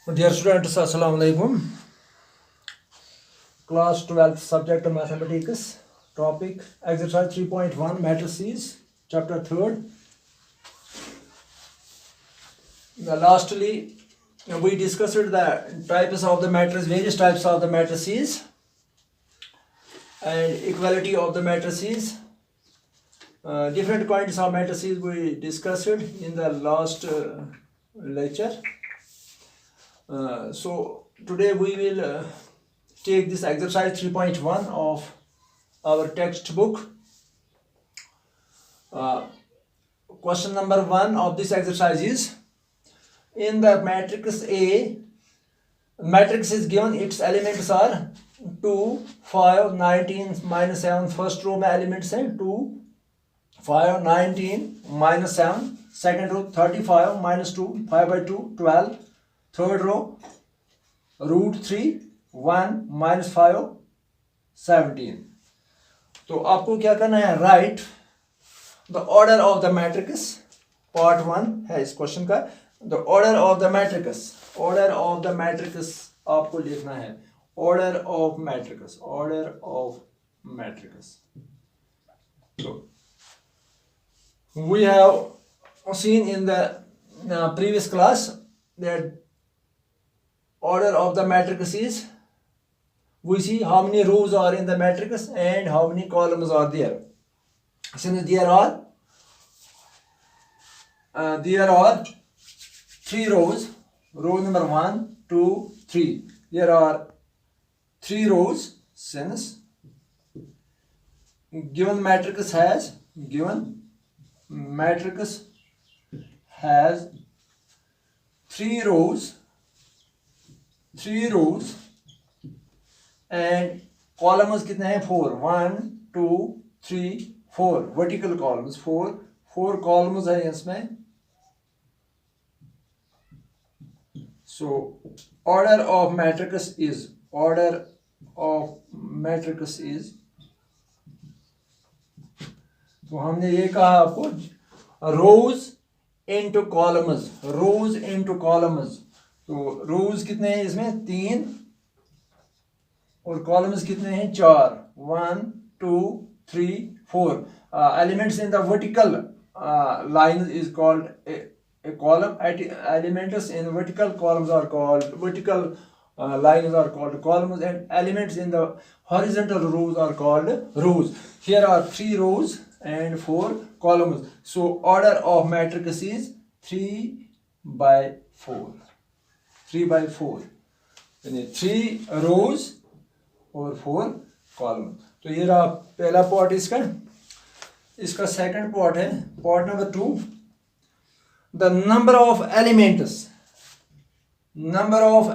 Dear students, Assalamu alaikum. Class 12th subject mathematics. Topic exercise 3.1 matrices. Chapter 3rd. Lastly, we discussed the types of the matrices, various types of the matrices, and equality of the matrices. Different kinds of matrices we discussed in the last lecture. So today we will take this exercise 3.1 of our textbook. Question number 1 of this exercise is, in the matrix A, matrix is given, its elements are 2, 5, 19, minus 7. First row में elements हैं 2, 5, 19, minus 7. Second row 35, minus 2, 5 by 2, 12. Third row root 3, 1, minus 5, 17. तो आपको क्या करना है, right the order of the matrix. Part 1 है इस question का. The order of the matrix, order of the matrix आपको लिखना है. Order of matrix, order of matrix. So we have seen in the previous class that order of the matrix is, we see how many rows are in the matrix and how many columns are there. Since there are 3 rows, row number 1, 2, 3. There are 3 rows. Since given matrix has 3 rows, and columns कितने हैं, 4. 1, 2, 3, 4 vertical columns. 4 columns है इसमें. So order of matrix is, तो हमने ये कहा आपको, rows into columns. तो rows कितने हैं इसमें, 3, और columns कितने हैं, 4. 1, 2, 3, 4. Elements in the vertical line is called a column. Elements in vertical columns are called vertical lines are called columns, and elements in the horizontal rows are called rows. Here are 3 rows and 4 columns. So order of matrix is 3 by 4. 3 by 4. 3 rows और 4 column. तो ये रहा पहला part इसका second part है, part number 2. The number of elements, number of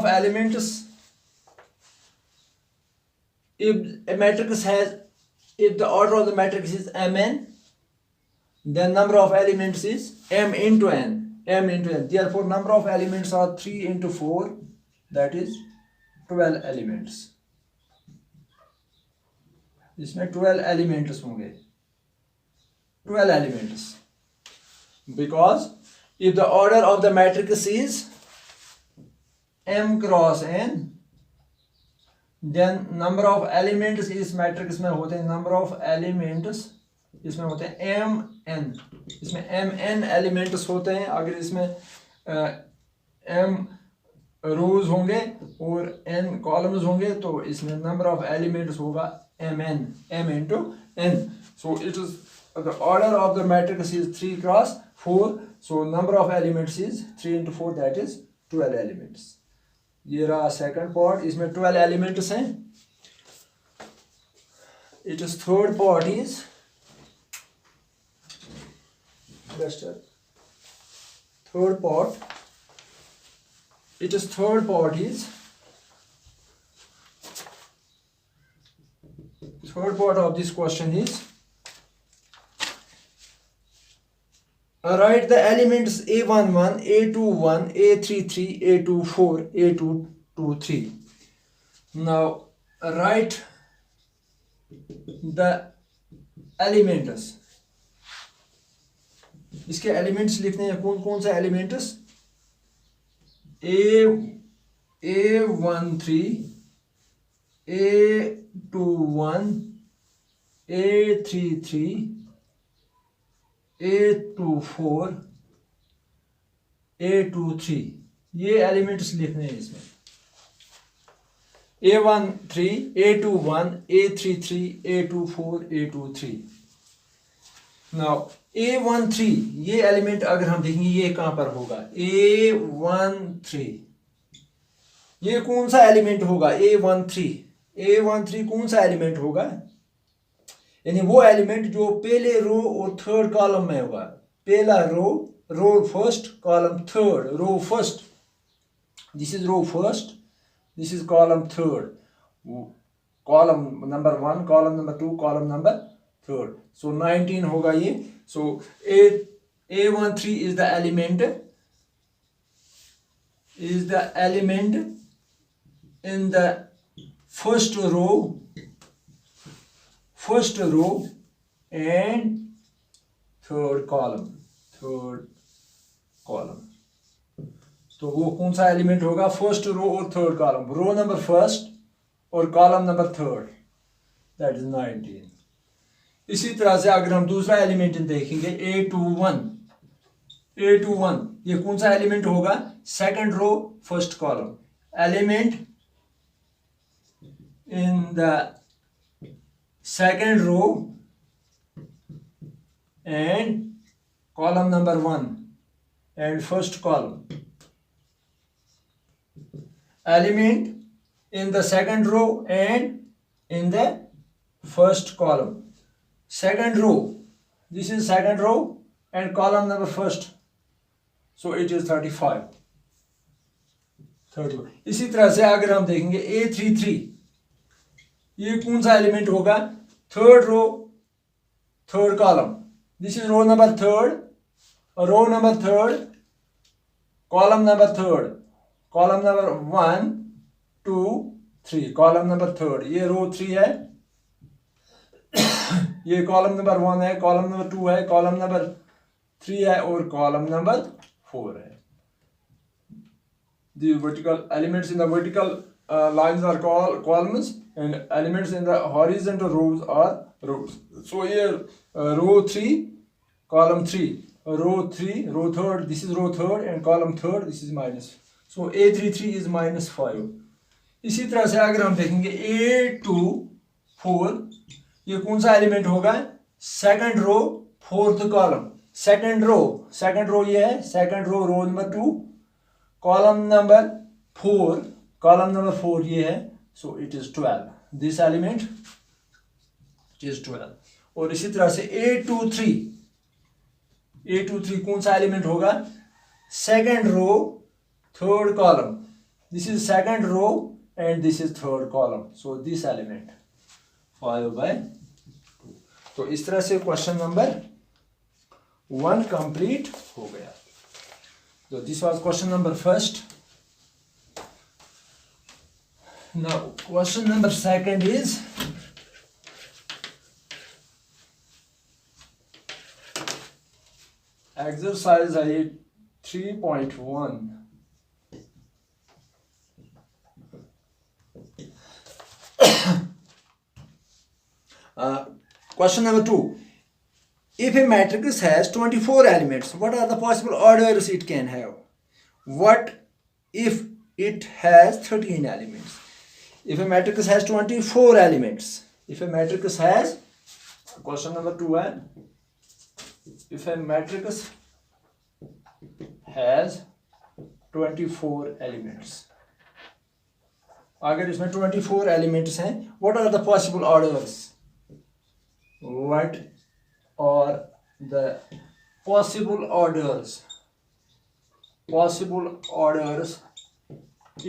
elements if a matrix has, if the order of the matrix is mn, then number of elements is m into n. Therefore number of elements are 3 into 4, that is 12 elements. इसमें 12 elements होंगे, 12 elements, because if the order of the matrix is m cross n, then number of elements इस matrix में होते हैं, number of elements इसमें होते हैं mn. इसमें mn elements होते हैं. अगर इसमें m rows होंगे और n columns होंगे तो इसमें number of elements होगा mn, m into n. So it is, the order of the matrix is 3 cross 4. So number of elements is 3 into 4, that is 12 elements. ये रहा सेकंड पार्ट, इसमें 12 elements हैं. It is third part is, third part of this question is, Write the elements A11, A21, A33, A24, A223. Now write the elements. इसके elements लिखने हैं. कौन कौन से elements? A13, A21, A33, A24, A23. ये elements लिखने हैं इसमें. A13, A21, A33, A24, A23. Now A13 ये एलिमेंट अगर हम देखेंगे ये कहां पर होगा? A13 ये कौन सा एलिमेंट होगा? A13 कौन सा एलिमेंट होगा? यानी वो एलिमेंट जो पहले रो और थर्ड कॉलम में होगा. पहला row first, column third. Row first, this is row first, this is column third. Column number 1, column number 2, column number third. So 19 होगा ये. सो A13 is the element in the first row and third column. तो वो कौन सा element होगा? First row और third column. Row number first और column number third, that is 19. इसी तरह से अगर हम दूसरा एलिमेंट देखेंगे A21 ये कौन सा एलिमेंट होगा? Second row first column. Element in the second row and column number 1 and first column. Element in the second row and in the first column. Second row, this is second row and column number first, so it is 35. इसी तरह से अगर हम देखेंगे A33 ये कौन सा element होगा? Third row third column. This is row number third, column number third, column number 1 2 3, column number third. ये रो 3 है, ये कॉलम नंबर 1 है, कॉलम नंबर 2 है, कॉलम नंबर 3 है और कॉलम नंबर 4 है. The vertical elements in the vertical lines are called columns and elements in the horizontal rows are rows. So here row 3, column 3, row 3, row third, this is row third and column third, this is minus. So A33 is -5. इसी तरह से अगर हम देखेंगे A24 ये कौन सा element होगा? Second row fourth column. Second row ये है, second row number 2, column number 4 ये है. So it is 12. This element it is 12. और इसी तरह से A23 कौन सा एलिमेंट होगा? Second row third column. This is second row and this is third column, so this element 5/2. तो इस तरह से क्वेश्चन नंबर 1 कंप्लीट हो गया. So this was question number first. Now question number second is exercise 3.1. Question number 2. If a matrix has 24 elements, what are the possible orders it can have? What if it has 13 elements? If a matrix has 24 elements, question number 2 है, if a matrix has 24 elements, अगर इसमें 24 elements हैं, what are the possible orders? What are the possible orders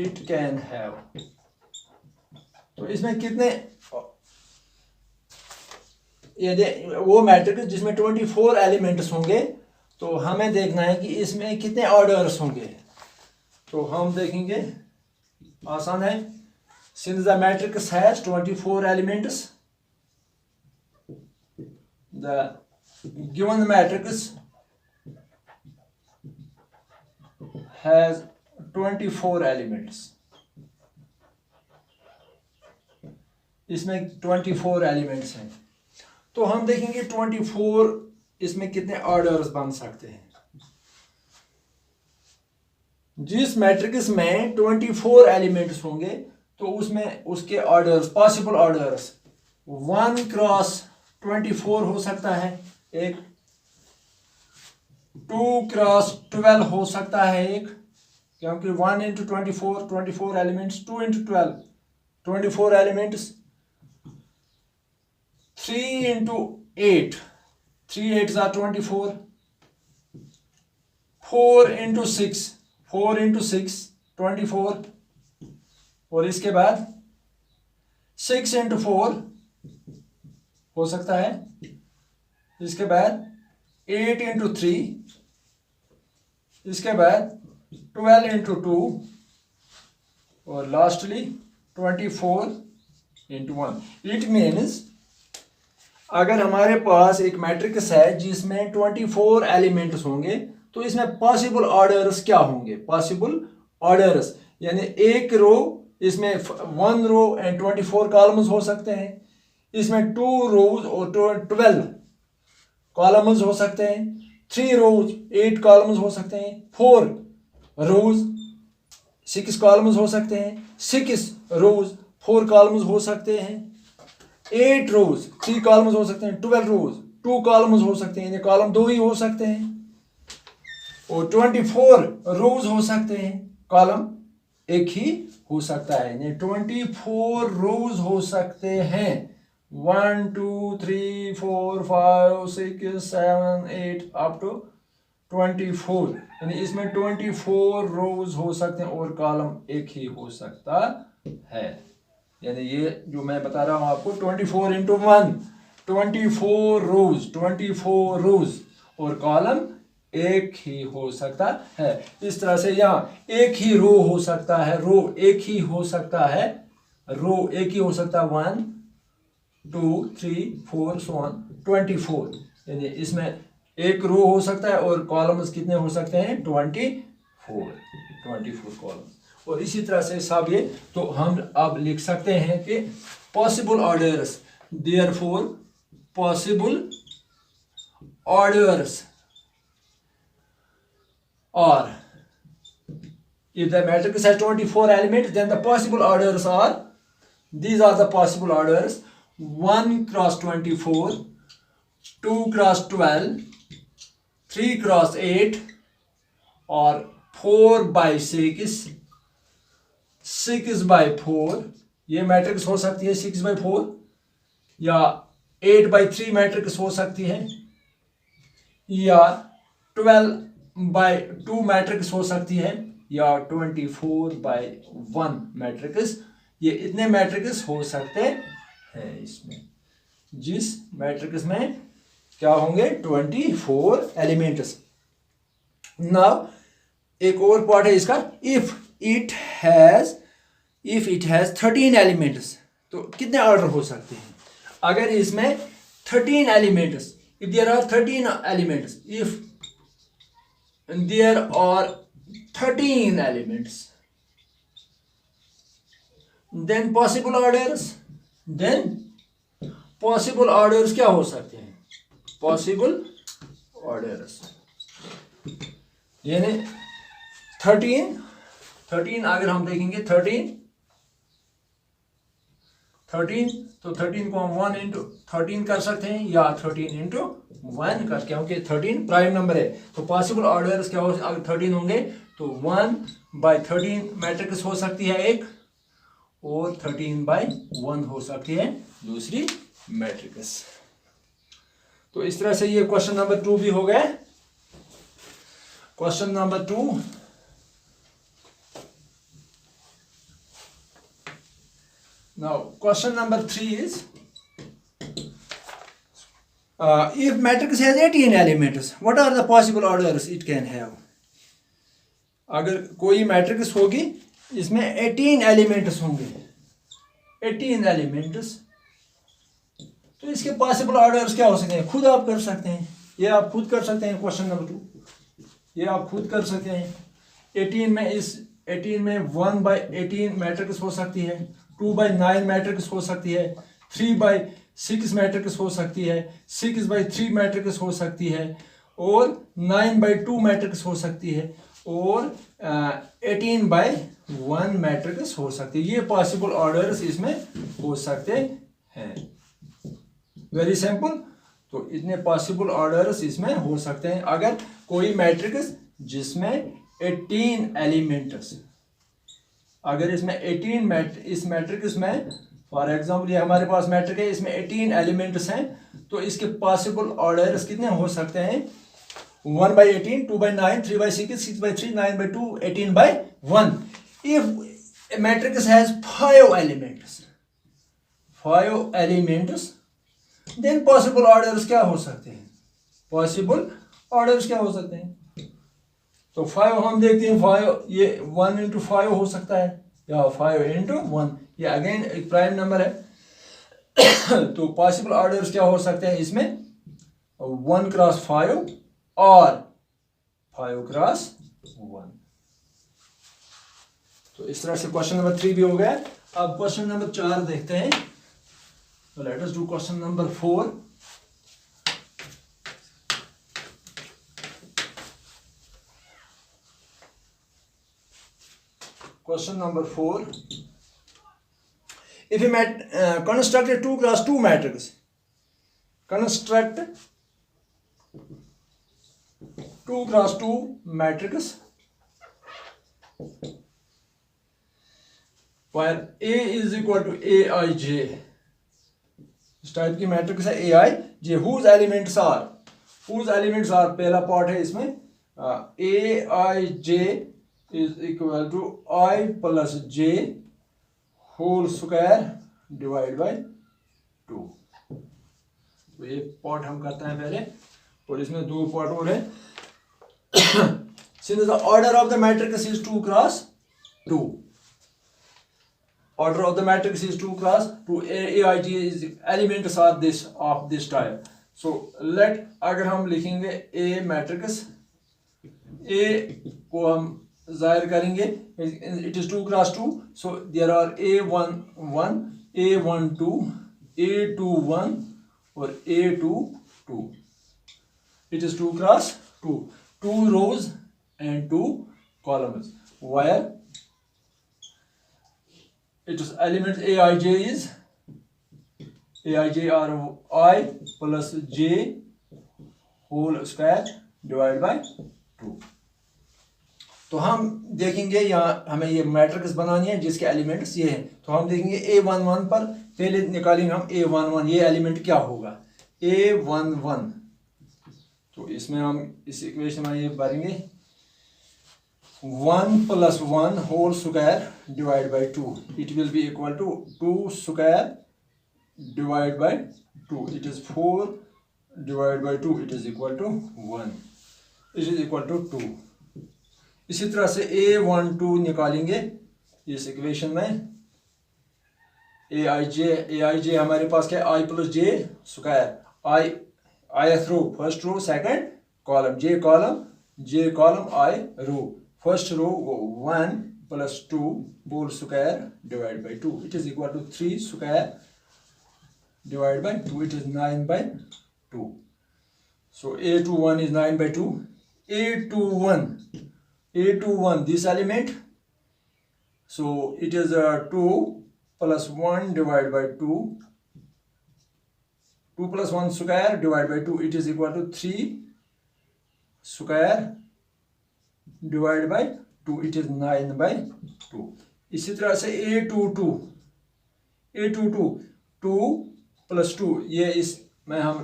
it can have? तो इसमें कितने, यदि वो matrix जिसमें 24 एलिमेंट्स होंगे तो हमें देखना है कि इसमें कितने ऑर्डर्स होंगे। तो हम देखेंगे, आसान है। Since the matrix has 24 elements, the given matrix has 24 elements. इसमें 24 एलिमेंट्स हैं। तो हम देखेंगे 24 इसमें कितने ऑर्डर्स बन सकते हैं। जिस मैट्रिक्स में 24 एलिमेंट्स होंगे तो उसमें उसके ऑर्डर्स, पॉसिबल ऑर्डर्स 1 क्रॉस 24 हो सकता है एक, 2 क्रॉस 12 हो सकता है एक, क्योंकि 1 into 24 elements, 2 into 12 24 elements, 3 into 8 3 8s are 24, 4 into 6 4 into 6 24, और इसके बाद 6 इंटू 4 हो सकता है, इसके बाद 8 इंटू 3, इसके बाद 12 इंटू 2, और लास्टली 24 इंटू 1। इट मीन्स अगर हमारे पास एक मैट्रिक्स है जिसमें 24 एलिमेंट्स होंगे तो इसमें पॉसिबल ऑर्डर्स क्या होंगे। पॉसिबल ऑर्डर्स यानी एक रो, इसमें 1 रो एंड 24 कॉलम्स हो सकते हैं, इसमें 2 रोज और 12 कॉलम्स हो सकते हैं, 3 रोज 8 कॉलम्स हो सकते हैं, 4 रोज 6 कॉलम्स हो सकते हैं, 6 रोज 4 कॉलम्स हो सकते हैं, 8 रोज 3 कॉलम्स हो सकते हैं, 12 रोज 2 कॉलम्स हो सकते हैं, कॉलम 2 ही हो सकते हैं, और 24 रोज हो सकते हैं, कॉलम एक ही हो सकता है। 24 रोज हो सकते हैं, 1 2 3 4 5 6 7 8 अप टू 24, यानी इसमें 24 रोज हो सकते हैं और कॉलम एक ही हो सकता है। यानी ये जो मैं बता रहा हूं आपको 24 इंटू 1 24 रोज और कॉलम एक ही हो सकता है। इस तरह से यहाँ एक ही रो हो सकता है, रो एक ही हो सकता है, रो एक ही हो सकता है 1 2 3 4 so on 24, यानी इसमें एक रो हो सकता है और कॉलम्स कितने हो सकते हैं 24 कॉलम्स। और इसी तरह से सब ये, तो हम अब लिख सकते हैं कि possible orders, therefore possible orders or if the matrix has 24 elements, then the possible orders are, these are the possible orders: 1 cross 24, 2 cross 12, 3 cross 8, or 4 by 6, 6 by 4। ये मैट्रिक्स हो सकती है 6 by 4, या 8 by 3 मैट्रिक्स हो सकती है, या 12 by 2 matrix हो सकती है, या 24 by 1 मैट्रिक्स। ये इतने मैट्रिक्स हो सकते हैं इसमें, जिस मैट्रिक्स में क्या होंगे 24 एलिमेंट्स। नाउ एक और पार्ट है इसका, इफ इट हैज 13 एलिमेंट्स, तो कितने ऑर्डर हो सकते हैं। अगर इसमें 13 elements, if there are 13 elements, if there are 13 elements, then possible orders क्या हो सकते हैं, possible orders यानी 13 अगर हम देखेंगे 13 तो 13 को हम 1 इंटू 13 कर सकते हैं, या 13 इंटू 1 कर, क्योंकि 13 प्राइम नंबर है। तो पॉसिबल ऑर्डर्स क्या हो, अगर 13 होंगे तो 1 बाय 13 मैट्रिक्स हो सकती है एक, और 13 बाय 1 हो सकती है दूसरी मैट्रिक्स। तो इस तरह से ये क्वेश्चन नंबर 2 भी हो गया। Question number 2, now question number 3 is, If matrix has 18 elements, what are the possible orders it can have? अगर कोई मैट्रिक्स होगी इसमें 18 एलिमेंट्स होंगे, 18 एलिमेंट्स, तो इसके पॉसिबल ऑर्डर्स क्या हो सकते हैं? खुद आप कर सकते हैं, ये आप खुद कर सकते हैं। क्वेश्चन नंबर 2 ये आप खुद कर सकते हैं। 18 में, इस 18 में 1/18 मैट्रिक्स हो सकती है, 2/9 मैट्रिक्स हो सकती है, 3/6 मैट्रिक्स हो सकती है, 6/3 मैट्रिक्स हो सकती है, और 9/2 मैट्रिक्स हो सकती है, और 18/1 मैट्रिक्स हो सकती है। ये पॉसिबल ऑर्डर्स इसमें हो सकते हैं। Very simple. तो इतने पॉसिबल ऑर्डर्स इसमें हो सकते हैं। अगर कोई मैट्रिक्स जिसमें 18 एलिमेंट्स, अगर इसमें 18 इस मैट्रिक्स में, फॉर एग्जांपल ये हमारे पास मैट्रिक है, इसमें 18 एलिमेंट्स हैं, तो इसके पॉसिबल ऑर्डर्स कितने हो सकते हैं? 1/18, 2/9, 3/6, 6/3, 9/2, 18/1. If a matrix has 5 elements, then possible orders क्या हो सकते हैं? Possible orders क्या हो सकते हैं? तो 5 हम देखते हैं, 5 ये 1 into 5 हो सकता है, या 5 into 1, ये अगेन एक प्राइम नंबर है। तो पॉसिबल ऑर्डर्स क्या हो सकते हैं इसमें? 1 क्रॉस 5 और 5 क्रॉस 1। तो इस तरह से क्वेश्चन नंबर 3 भी हो गया। अब क्वेश्चन नंबर 4 देखते हैं। So let us do question number 4. Question number 4. If you construct a 2 cross 2 matrix, construct 2 cross 2 matrix where A is equal to Aij. इस टाइप की मैट्रिक्स है Aij, whose elements are, पहला part है इसमें, Aij is equal to I plus j whole square divided by 2। तो ये part हम करते हैं पहले, और इसमें 2 पार्ट और है। Since the order of the matrix is 2 cross 2, order of the matrix is 2 cross 2, Aij is elements are this of this type. So let, अगर हम लिखेंगे A मैट्रिक्स, A को हम जाहिर करेंगे, it is 2 cross 2, so there are A11, A12, A21 और A22. It is 2 cross 2, 2 rows and 2 columns, where it is elements Aij are I plus j whole square divided by 2। तो हम देखेंगे यहाँ हमें ये मैट्रिक्स बनानी है जिसके एलिमेंट्स ये हैं। तो हम देखेंगे A11 पर, पहले निकालेंगे हम A11, ये एलिमेंट क्या होगा? A11। तो इसमें हम इस इक्वेशन में ये भरेंगे 1 plus 1 whole square divided by 2. It will be equal to 2 square divided by 2. It is 4 divided by 2. It is equal to 1. It is equal to 2. इसी तरह से A12 निकालेंगे इस इक्वेशन में। Aij हमारे पास क्या है? I plus j square, ith row, first row, second column, j column, I row. First row 1 plus 2 whole square divided by 2. It is equal to 3 square divided by 2. It is 9/2. So A21 is 9/2. A21 this element. So it is 2 plus 1 divided by 2. 2 plus 1 square divided by 2. It is equal to 3 square divided by 2. It is 9/2. इसी तरह से A22 2 plus 2, ये इस में हम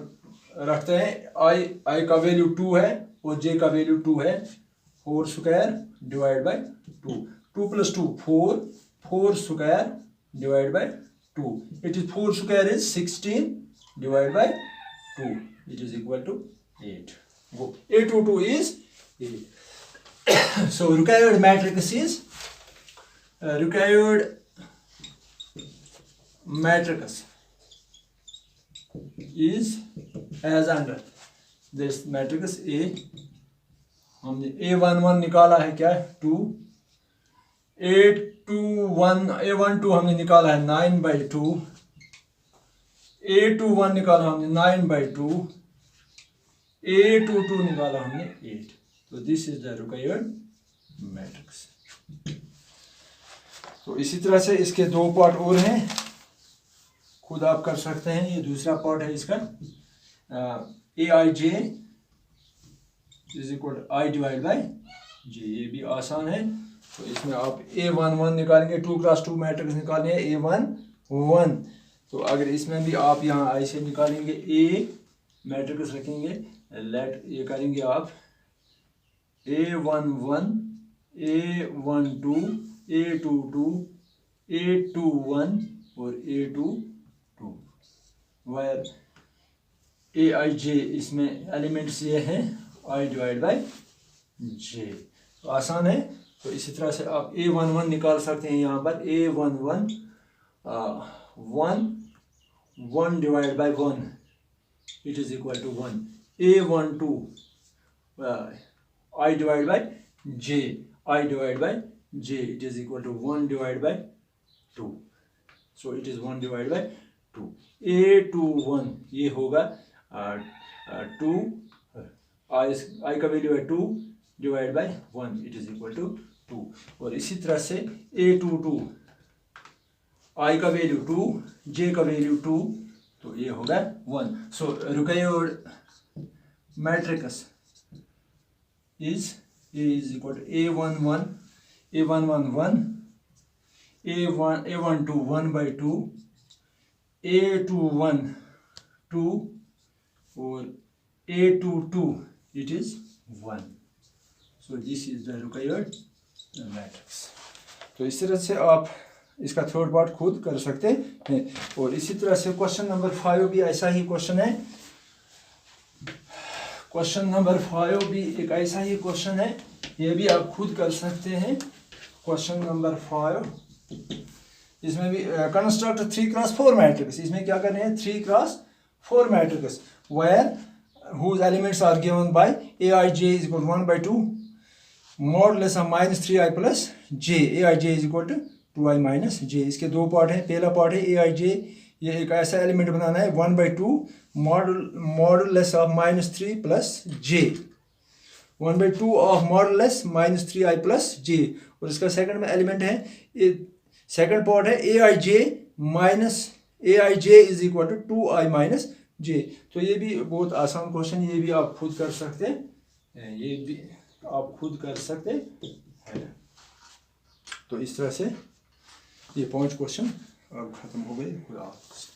रखते हैं, I का वैल्यू 2 है और j का वैल्यू 2 है, 4 square divided by 2. 2 plus 2 4 square divided by 2. It is 4 square is 16 divided by 2. it is equal to 8. A22 is 8. So required matrix is as under this matrix A. हमने A11 निकाला है क्या 2, A12 हमने निकाला है 9/2, A21 निकाला हमने 9/2, A22 निकाला हमने 8. तो this is the required matrix. तो इसी तरह से इसके दो पार्ट और हैं, खुद आप कर सकते हैं. ये दूसरा पार्ट है इसका AIJ is equal I divide by J. ये भी आसान है. तो इसमें आप A11 निकालेंगे, 2x2 मैट्रिक्स निकालेंगे A11. तो अगर इसमें भी आप यहाँ I से निकालेंगे A मैट्रिक्स रखेंगे, लेट ये करेंगे आप A11, A12, A22, A21 और A22, वायर AIJ इसमें एलिमेंट्स ये हैं I डिवाइड बाई J. तो आसान है. तो इसी तरह से आप A11 निकाल सकते हैं. यहाँ पर A11 1 divide by 1 it is equal to 1. A12 I divide by J, I divide by J it is equal to 1 divide by 2. So it is 1 divide by 2. A21 ये होगा 2 I का वैल्यू है 2 divide by 1 it is equal to 2. और इसी तरह से A22 I का value 2, J का वैल्यू 2, तो ये होगा 1. So required matrix is equal to A11, A12 1/2, A21 2 और A22 it is 1. So this is the required matrix. तो इस तरह से आप इसका थर्ड पार्ट खुद कर सकते हैं. और इसी तरह से क्वेश्चन नंबर 5 भी ऐसा ही क्वेश्चन है. क्वेश्चन नंबर 5 भी एक ऐसा ही क्वेश्चन है, ये भी आप खुद कर सकते हैं. क्वेश्चन नंबर 5 इसमें भी कंस्ट्रक्ट 3x4 मैट्रिक्स. इसमें क्या करने हैं 3x4 matrix where whose elements are given by Aij is equal to 1/2 modulus of -3i plus j. Aij is equal to 2i minus j. इसके दो पार्ट हैं. पहला पार्ट है Aij, ये एक ऐसा एलिमेंट बनाना है 1/2 modulus of -3 plus j. 1/2 of modulus -3i plus j. और इसका सेकंड में एलिमेंट है, सेकंड पार्ट है Aij is equal to 2i minus j. तो ये भी बहुत आसान क्वेश्चन, ये भी आप खुद कर सकते हैं, ये भी आप खुद कर सकते हैं. तो इस तरह से ये 5 क्वेश्चन अब खत्म हो गए. खुदा हाफ़िज़.